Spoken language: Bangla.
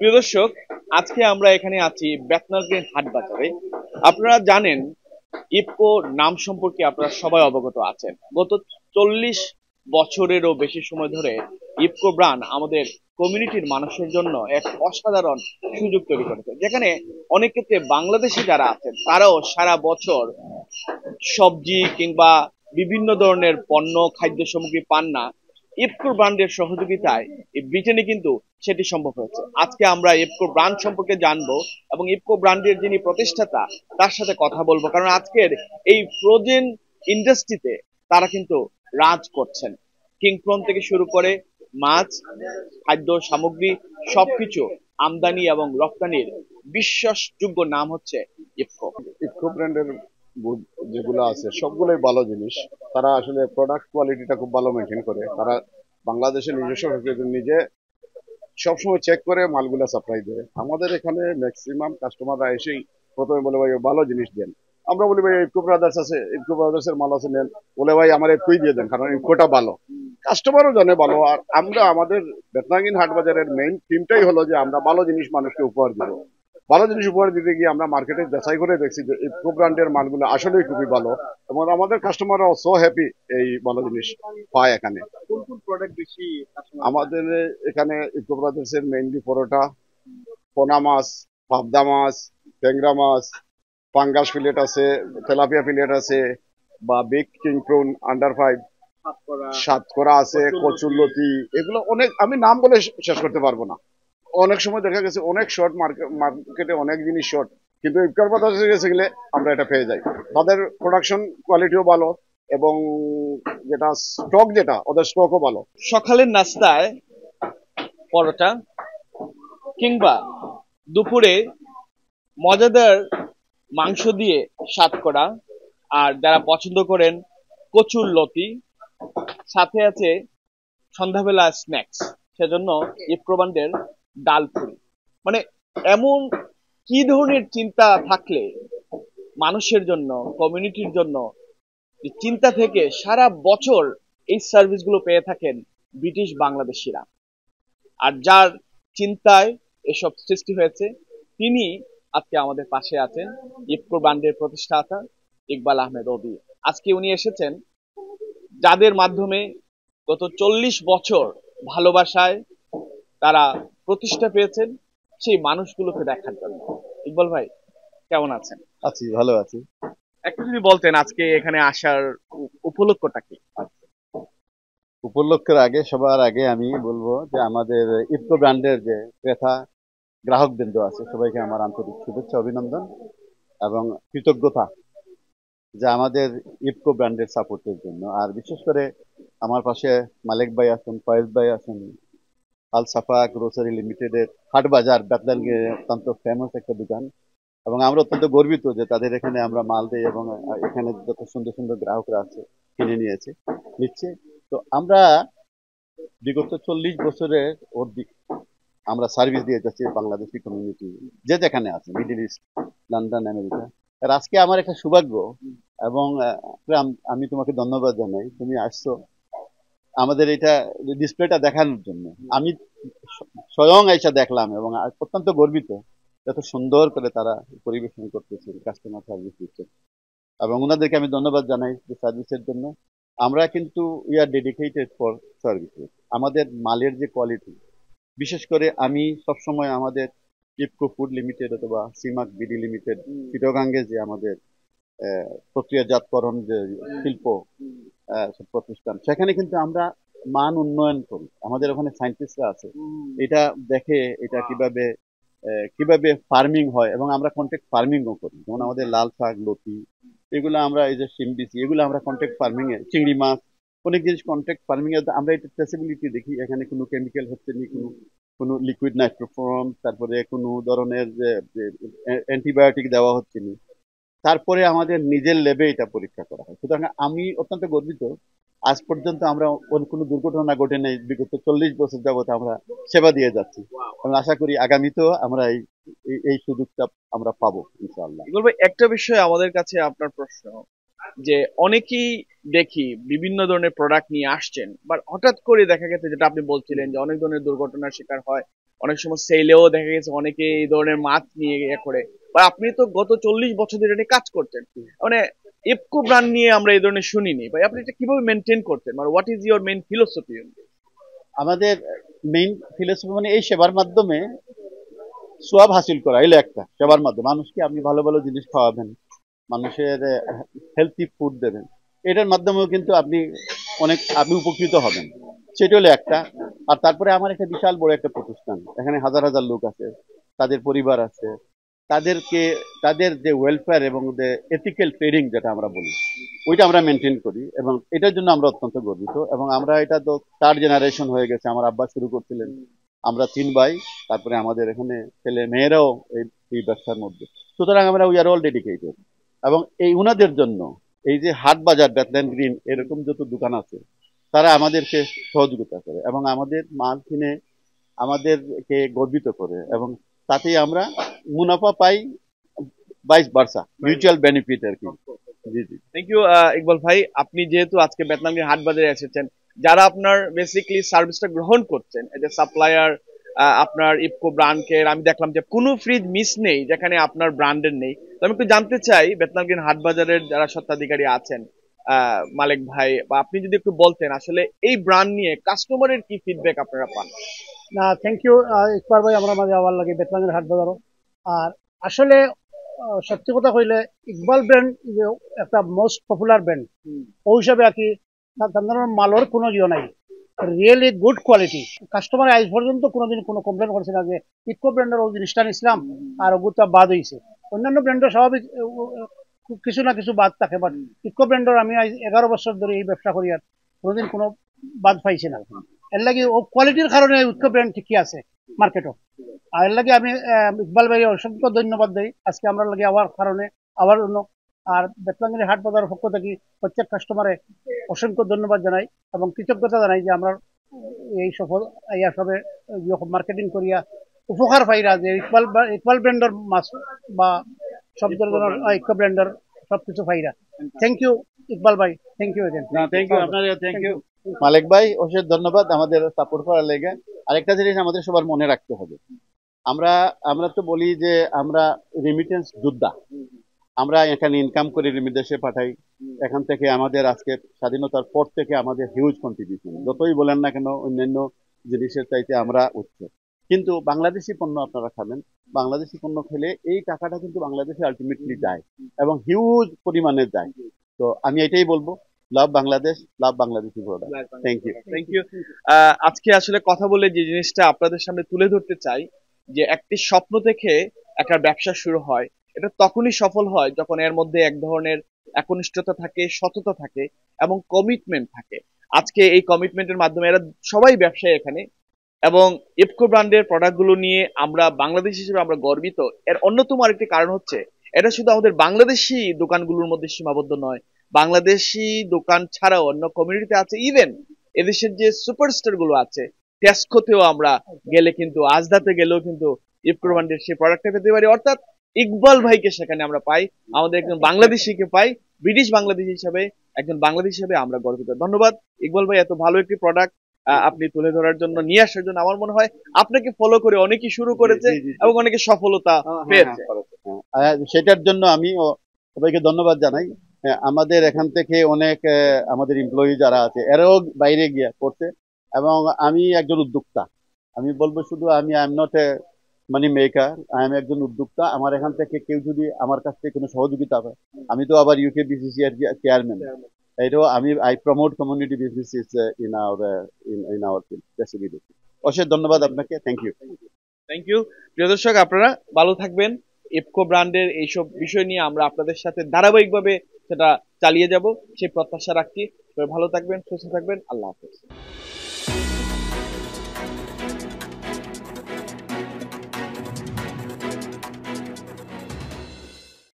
প্রিয় দর্শক, আজকে আমরা এখানে আছি বেতনার গ্রিন হাট বাজারে। আপনারা জানেন ইফকো নাম সম্পর্কে আপনারা সবাই অবগত আছেন। গত 40 বছরেরও বেশি সময় ধরে ইফকো ব্র্যান্ড আমাদের কমিউনিটির মানুষের জন্য এক অসাধারণ সুযোগ তৈরি করেছে, যেখানে অনেক ক্ষেত্রে বাংলাদেশি যারা আছেন তারাও সারা বছর সবজি কিংবা বিভিন্ন ধরনের পণ্য খাদ্য সামগ্রী পান না। ইফকো ব্র্যান্ডের সহযোগিতায় এই ব্রিটেনে কিন্তু সেটি সম্ভব হয়েছে। আজকে আমরা ইফকো ব্র্যান্ড সম্পর্কে জানবো এবং ইফকো ব্র্যান্ডের যিনি প্রতিষ্ঠাতা তার সাথে কথা বলবো, কারণ আজকের এই ফ্রোজেন ইন্ডাস্ট্রিতে তারা কিন্তু রাজ করছেন। কিংপ্রন থেকে শুরু করে মাছ, খাদ্য সামগ্রী সবকিছু আমদানি এবং রপ্তানির বিশ্বাসযোগ্য নাম হচ্ছে ইফকো। ইফকো ব্র্যান্ডের যেগুলো আছে সবগুলোই ভালো জিনিস। তারা আসলে প্রোডাক্ট কোয়ালিটিটা খুব ভালো মেনটেন করে। তারা বাংলাদেশের নিজস্ব নিজে সবসময় চেক করে মালগুলো সাপ্লাই দেয়। আমাদের এখানে ম্যাক্সিমাম কাস্টমাররা এসেই প্রথমে বলে ভাই ভালো জিনিস দেন। আমরা বলি ভাই ইফকো ব্রাদার্স আছে, ইফকো ব্রাদার্স এর মাল আছে নেন, বলে ভাই আমার ইফকোই দিয়ে দেন কারণ ইফকোটা ভালো। কাস্টমারও জানে ভালো। আর আমরা আমাদের বেতনাগিন হাট বাজারের মেইন থিমটাই হলো যে আমরা ভালো জিনিস মানুষকে উপহার দিব। ভালো জিনিস উপহার দিতে গিয়ে আমরা মার্কেটে যাচাই করে দেখছি যে ইফকো ব্র্যান্ডের মালগুলো আসলেই খুবই ভালো এবং আমাদের কাস্টমাররাও সো হ্যাপি এই ভালো জিনিস পায় এখানে। কোন কোন প্রোডাক্ট বেশি আমাদের এখানে ইফকো ব্রাদার্স এর মেইনলি পরোটা, পোনা মাছ, পাবদা মাছ, ট্যাংরা মাছ, পাঙ্গাস ফিলেট আছে, তেলাপিয়া ফিলেট আছে, বা বিগ কিং প্রন আন্ডার 5, সাতকরা আছে, কচুরলতি, এগুলো অনেক আমি নাম বলে শেষ করতে পারবো না। অনেক সময় দেখা গেছে অনেক শর্ট মার্কেটে অনেক জিনিস শর্ট, কিন্তু ইফকো ব্রাদার্সে গেছে গেলে আমরা এটা পেয়ে যাই। তাদের প্রোডাকশন কোয়ালিটিও ভালো এবং যেটা স্টক যেটা ওদের স্টকও ভালো। সকালের নাস্তায় পরোটা কিংবা দুপুরে মজাদার মাংস দিয়ে সাতকরা, আর যারা পছন্দ করেন কচুর লতি, সাথে আছে সন্ধ্যাবেলা স্ন্যাক্স, সেজন্য ইফকো ব্র্যান্ডের ডাল পুরি। মানে এমন কি ধরনের চিন্তা থাকলে মানুষের জন্য, কমিউনিটির জন্য, যে চিন্তা থেকে সারা বছর এই সার্ভিসগুলো পেয়ে থাকেন ব্রিটিশ বাংলাদেশিরা। আর যার চিন্তায় এসব সৃষ্টি হয়েছে তিনি আজকে আমাদের পাশে আছেন, ইফকো ব্র্যান্ডের প্রতিষ্ঠাতা ইকবাল আহমেদ অবি। আজকে উনি এসেছেন যাদের মাধ্যমে গত 40 বছর ভালোবাসায় তারা প্রতিষ্ঠা পেয়েছেন, সেই মানুষগুলোকে দেখার জন্য। ইকবাল ভাই, কেমন আছেন? আছি, ভালো আছি। একটু যদি বলতেন আজকে এখানে আসার উপলক্ষটা কি? উপলক্ষের আগে সবার আগে আমি বলবো যে আমাদের ইফকো ব্র্যান্ডের যে ক্রেতা গ্রাহক বৃন্দ আছে সবাইকে আমার আন্তরিক শুভেচ্ছা, অভিনন্দন এবং কৃতজ্ঞতা যে আমাদের ইফকো ব্র্যান্ডের সাপোর্টের জন্য। আর বিশেষ করে আমার পাশে মালিক ভাই আছেন, ফয়েজ ভাই আছেন, আল সাফা গ্রোসারি লিমিটেডের হাট বাজার বেতলানগে অত্যন্ত ফেমাস একটা দোকান এবং আমরা অত্যন্ত গর্বিত যে তাদের এখানে আমরা মাল দিই এবং এখানে যত সুন্দর সুন্দর গ্রাহকরা আছে কিনে নিচ্ছে। তো আমরা বিগত 40 বছরের আমরা সার্ভিস দিয়ে যাচ্ছি বাংলাদেশি কমিউনিটি যে যেখানে আছে, মিডল ইস্ট, লন্ডন, আমেরিকা। আর আজকে আমার একটা সৌভাগ্য এবং আমি তোমাকে ধন্যবাদ জানাই, তুমি আসছো আমাদের এটা ডিসপ্লেটা দেখানোর জন্য। আমি স্বয়ং এসে দেখলাম এবং অত্যন্ত গর্বিত এত সুন্দর করে তারা পরিবেশন করতেছে, কাস্টমার সার্ভিস দিচ্ছে এবং ওনাদেরকে আমি ধন্যবাদ জানাই যে সার্ভিসের জন্য। আমরা কিন্তু we are dedicated for services. আমাদের মালের যে কোয়ালিটি, বিশেষ করে আমি সবসময় আমাদের ইফকো ফুড লিমিটেড অথবা সিমাক বিডি লিমিটেড চিটাগাঙ্গে যে আমাদের প্রক্রিয়াজাতকরণ যে শিল্প প্রতিষ্ঠান, সেখানে কিন্তু আমরা মান উন্নয়ন করি। আমাদের ওখানে সায়েন্টিস্টরা আছে, এটা দেখে এটা কিভাবে ফার্মিং হয় এবং আমরা কন্ট্রাক্ট ফার্মিংও করি। যেমন আমাদের লাল শাক, লতি, এগুলো আমরা এই যে সিমবিসি, এগুলো আমরা কন্ট্রাক্ট ফার্মিং এ, চিংড়ি মাছ, অনেক জিনিস কন্ট্রাক্ট ফার্মিং এ আমরা এটা ট্রেসেবিলিটি দেখি। এখানে কোনো কেমিক্যাল হচ্ছে না, কোনো লিকুইড নাইট্রোফর্ম, তারপরে কোনো ধরনের যে অ্যান্টিবায়োটিক দেওয়া হচ্ছে না। তারপরে আমাদের নিজের ল্যাবে এটা পরীক্ষা করা হয়। সুতরাং আমি অত্যন্ত গর্বিত, আজ পর্যন্ত আমরা কোনো দুর্ঘটনা ঘটে নেই। বিগত 40 বছর যাবত আমরা সেবা দিয়ে যাচ্ছি এবং আশা করি আগামীতেও আমরা এই সুযোগটা আমরা পাবো ইনশাআল্লাহ। বলবো একটা বিষয় আমাদের কাছে আপনার প্রশ্ন, যে অনেকেই দেখি বিভিন্ন ধরনের প্রোডাক্ট নিয়ে আসছেন, বাট হঠাৎ করে দেখা গেছে যেটা আপনি বলছিলেন যে অনেক ধরনের দুর্ঘটনার শিকার হয়, অনেক সময় সেলেও দেখা গেছে অনেকে এই ধরনের মাছ নিয়ে করে। বা আপনি তো গত 40 বছর ধরে এটা নিয়ে কাজ করছেন, মানে ইফকো ব্র্যান্ড নিয়ে আমরা এই ধরনের শুনিনি ভাই, আপনি এটা কিভাবে মেনটেন করতেন, মানে what is your main philosophy? আমাদের মেইন ফিলোসফি মানে এই সেবার মাধ্যমে সোয়াব হাসিল করা, এলো একটা সেবার মাধ্যমে মানুষকে আপনি ভালো ভালো জিনিস খাওয়াবেন, মানুষের হেলথি ফুড দেবেন, এটার মাধ্যমেও কিন্তু আপনি উপকৃত হবেন, সেটা হলো একটা। আর তারপরে আমার একটা বিশাল বড় একটা প্রতিষ্ঠান, এখানে হাজার হাজার লোক আছে, তাদের পরিবার আছে, তাদেরকে তাদের যে ওয়েলফেয়ার এবং যে এথিক্যাল ট্রেডিং যেটা আমরা বলি, ওইটা আমরা মেনটেন করি এবং এটার জন্য আমরা অত্যন্ত গর্বিত। এবং আমরা এটা তো 3 জেনারেশন হয়ে গেছে, আমার আব্বা শুরু করছিলেন, আমরা 3 ভাই, তারপরে আমাদের এখানে ছেলে মেয়েরাও এই ব্যবসার মধ্যে। সুতরাং আমরা উই আর অল ডেডিকেটেড। এবং এই উনাদের জন্য এই যে হাট বাজার, ব্যাটল্যান্ড গ্রিন এরকম যত দোকান আছে, তারা আমাদেরকে সহযোগিতা করে এবং আমাদের মাল কিনে আমাদেরকে গর্বিত করে, এবং তাতেই আমরা মুনাফা পাই, ভাইস ভার্সা, মিউচুয়াল বেনিফিট আর কি। জি জি, থ্যাংক ইউ ইকবাল ভাই। আপনি যেহেতু আজকে বেতনামী হাট বাজারে এসেছেন, যারা আপনার বেসিক্যালি সার্ভিসটা গ্রহণ করছেন এজ এ সাপ্লায়ার, আপনার ইফকো ব্র্যান্ডকে আমি দেখলাম যে কোনো ফ্রিজ মিস নেই যেখানে আপনার ব্র্যান্ডের নেই। তো আমি একটু জানতে চাই বেতনামী হাট বাজারের যারা স্বত্বাধিকারী আছেন, মালিক ভাই, বা আপনি যদি একটু বলতেন আসলে এই ব্র্যান্ড নিয়ে কাস্টমারের কি ফিডব্যাক আপনারা পান? না, থ্যাংক ইউ ইকবাল ভাই, আমার মাঝে আবার লাগে বেতলাঙ্গের হাট বাজারও। আর আসলে সত্যি কথা কইলে ইকবাল ব্র্যান্ড যে একটা মোস্ট পপুলার ব্র্যান্ড, ওই হিসাবে আর কি তাদের মালের কোনো ইয়ে নাই, রিয়েলি গুড কোয়ালিটি। কাস্টমার আজ পর্যন্ত কোনোদিন কোনো কমপ্লেন করছে না যে ইকো ব্র্যান্ডের ওই জিনিসটা নিছিলাম আর ওগুলো বাদ হয়েছে। অন্যান্য ব্র্যান্ডের স্বাভাবিক কিছু না কিছু বাদ থাকে, বাট ইকো ব্র্যান্ডের আমি আজ 11 বছর ধরে এই ব্যবসা করি আর কোনোদিন কোনো বাদ পাইছে না। এর লাগে ও কোয়ালিটির কারণে ইকো ব্র্যান্ড ঠিকই আছে মার্কেটও। আর এর লাগে আমি ইকবাল ভাই অসংখ্য ধন্যবাদ দিই আজকে আমরা লাগে আবার কারণে আবার অন্য। আর বেতলাঙ্গিনী হাট বাজারের পক্ষ থেকে প্রত্যেক কাস্টমারে অসংখ্য ধন্যবাদ জানাই এবং কৃতজ্ঞতা জানাই যে আমরা এই সফল ইয়া সবে মার্কেটিং করিয়া উপকার পাইরা যে ইকবাল ব্র্যান্ডের মাছ বা সব ধরনের ইকো ব্র্যান্ডের সবকিছু পাইরা। থ্যাংক ইউ ইকবাল ভাই, thank you again. Thank you আপনার, থ্যাংক ইউ মালিক ভাই, অশেষ ধন্যবাদ আমাদের সাপোর্ট করার লেগে। আরেকটা জিনিস আমাদের সবার মনে রাখতে হবে, আমরা আমরা তো বলি যে আমরা রেমিটেন্স যোদ্ধা, আমরা এখানে ইনকাম করে রেমিটেন্সে পাঠাই, এখান থেকে আমাদের আজকে স্বাধীনতার পর থেকে আমাদের হিউজ কন্ট্রিবিউশন, যতই বলেন না কেন অন্যান্য জিনিসের চাইতে আমরা উচ্চ। কিন্তু বাংলাদেশি পণ্য আপনারা খাবেন, বাংলাদেশি পণ্য খেলে এই টাকাটা কিন্তু বাংলাদেশে আলটিমেটলি যায় এবং হিউজ পরিমাণে যায়। তো আমি এটাই বলবো, love Bangladesh, love Bangladeshi product. Thank you, thank you. আজকে আসলে কথা বলে যে জিনিসটা আপনাদের সামনে তুলে ধরতে চাই, যে একটি স্বপ্ন থেকে একটা ব্যবসা শুরু হয়, এটা তখনই সফল হয় যখন এর মধ্যে এক ধরনের একনিষ্ঠতা থাকে, সততা থাকে এবং কমিটমেন্ট থাকে। আজকে এই কমিটমেন্টের মাধ্যমে এরা সবাই ব্যবসায়ী এখানে, এবং ইফকো ব্র্যান্ডের প্রোডাক্ট গুলো নিয়ে আমরা বাংলাদেশ হিসেবে আমরা গর্বিত। এর অন্যতম আরেকটি কারণ হচ্ছে এটা শুধু আমাদের বাংলাদেশি দোকানগুলোর মধ্যে সীমাবদ্ধ নয়, বাংলাদেশি দোকান ছাড়াও অন্য কমিউনিটিতে আছে। ইভেন এদেশের যে সুপারস্টার গুলো আছে, টেস্কোতেও আমরা গেলে কিন্তু, আজদাতে গেলেও কিন্তু ইফকো ব্র্যান্ডের সেই প্রোডাক্টটা পেতে পারি। অর্থাৎ ইকবাল ভাইকে সেখানে আমরা পাই, আমাদের একজন বাংলাদেশিকে পাই, ব্রিটিশ বাংলাদেশি হিসাবে একজন বাংলাদেশি হিসাবে আমরা গর্বিত। ধন্যবাদ ইকবাল ভাই, এত ভালো একটি প্রোডাক্ট আপনি তুলে ধরার জন্য, নিয়ে আসার জন্য। আমার মনে হয় আপনাকে ফলো করে অনেকেই শুরু করেছে এবং অনেকে সফলতা পেয়েছে। সেটার জন্য আমি সবাইকে ধন্যবাদ জানাই। আমাদের এখান থেকে অনেক আমাদের এমপ্লয়ি যারা আছে এরাও বাইরে গিয়ে করছে, এবং আমি একজন উদ্যোক্তা। আমি বলবো শুধু আমি I am not a money maker, I am একজন উদ্যোক্তা। আমার এখান থেকে কেউ যদি আমার কাছ থেকে কোনো সহযোগিতা পায়, আমি তো আবার ইউকে বিসিসি এর চেয়ারম্যান, এটাও আমি I promote community business in our facility. অশেষ ধন্যবাদ আপনাকে, থ্যাংক ইউ। Thank you. প্রিয় দর্শক, আপনারা ভালো থাকবেন। ইফকো ব্র্যান্ডের এইসব বিষয় নিয়ে আমরা আপনাদের সাথে ধারাবাহিকভাবে সেটা চালিয়ে যাব, সেই প্রত্যাশা রাখছি। ভালো থাকবেন, সুস্থ থাকবেন, আল্লাহ হাফেজ।